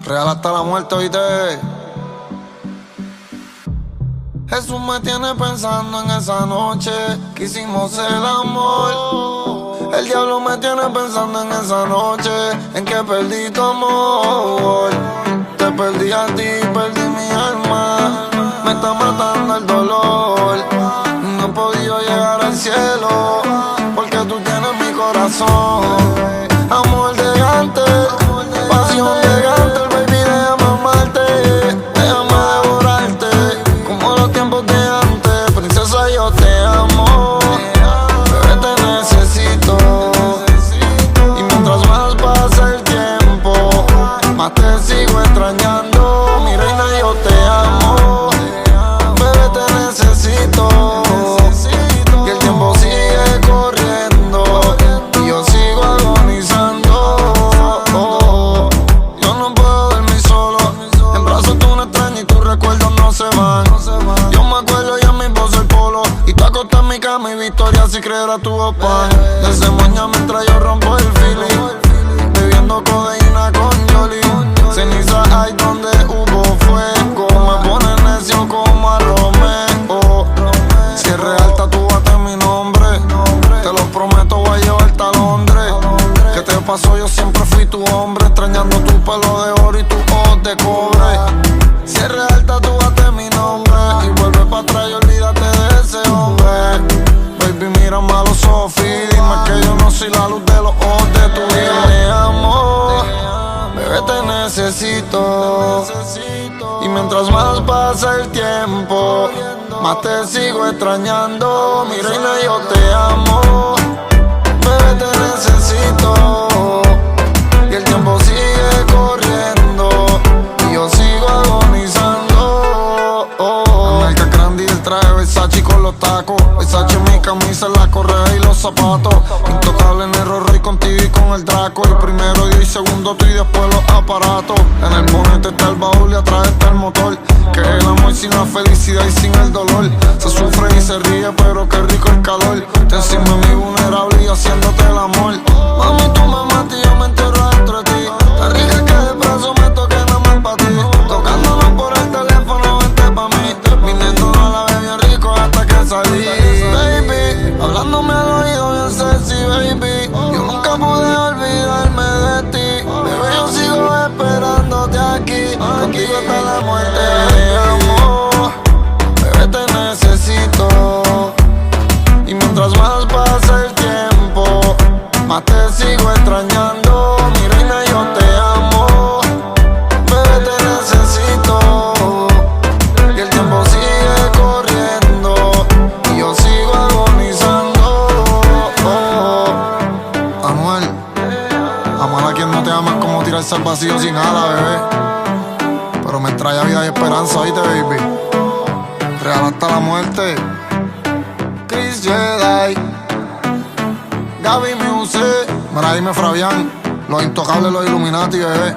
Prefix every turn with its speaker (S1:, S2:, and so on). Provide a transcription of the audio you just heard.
S1: Real hasta la muerte, oíste. Jesús me tiene pensando en esa noche que hicimos el amor. El diablo me tiene pensando en esa noche en que perdí tu amor. Te perdí a ti, perdí mi alma. Me está matando el dolor. No he podido llegar al cielo porque tú tienes mi corazón. Amor de antes, pasión de antes, baby, déjame amarte, déjame devorarte como los tiempos de antes. Princesa, yo te amo, bebé, te necesito. Y mientras más pasa el tiempo, más te sigo extrañando. Mi reina, yo te amo, bebé, te necesito. Y el tiempo sigue corriendo y yo sigo agonizando. Yo no puedo dormir solo, en brazos de una extraña y tus recuerdos no se van. Yo me acuerdo ya mi voz el polo y tú acostas en mi cama y Victoria si creer a tu papá. Desde moña mientras yo rompo el feeling, bebiendo codeína con Yoli. Ceniza hay donde hubo fuego, me pone necio como a Romeo. Si es real, tatúate mi nombre, te lo prometo, voy a llevarte a Londres. ¿Qué te pasó? Yo siempre fui tu hombre, extrañando tu pelo de oro y tus ojos de cobre. Si es real, tatúate mi nombre y vuelve para atrás y olvídate de ese hombre. Baby, mírame a los ojos y dime que yo no soy la luz de los ojos de tu vida. Te amo, bebé, te necesito. Y mientras más pasa el tiempo, más te sigo extrañando. Mi reina, yo te amo, bebé, te necesito. Y el tiempo sigue corriendo y yo sigo agonizando. Marca grande y el traje Versace con los tacos, Versace mi camisa, la correa y los zapatos. Intocable en el Roy contigo y con el Draco. El primero yo y segundo tú y después los aparatos. En el bonete está el baúl y atrás está el motor. Que el amor sin la felicidad y sin el dolor. Se sufre y se ríe pero qué rico el calor. Te encima mi vulnerable y haciéndote el amor. Mami, tú me matas y yo me entierro dentro de ti. Te ríes que de brazo me toque nada más pa' ti. Tocándonos por el teléfono, vente pa' mí. Viniendo a la vez bien rico hasta que salí. Baby, hablándome al oído bien sexy, baby. Yo nunca pude olvidarme de ti. Bebé, yo sigo esperándote aquí. Contigo hasta la muerte. Te amo, bebé, te necesito. Y mientras más pasa el tiempo, más te sigo extrañando. Mi reina, yo te amo, bebé, te necesito. Y el tiempo sigue corriendo y yo sigo agonizando. Anuel, amar a quien no te ama es como tirarse al vacío sin ala, bebé. Pero me trae vida y esperanza, ¿oíste, baby? Real hasta la muerte. Chris Jedi, Gaby Music, mira, dime Fabián, los intocables, los Illuminati, bebé.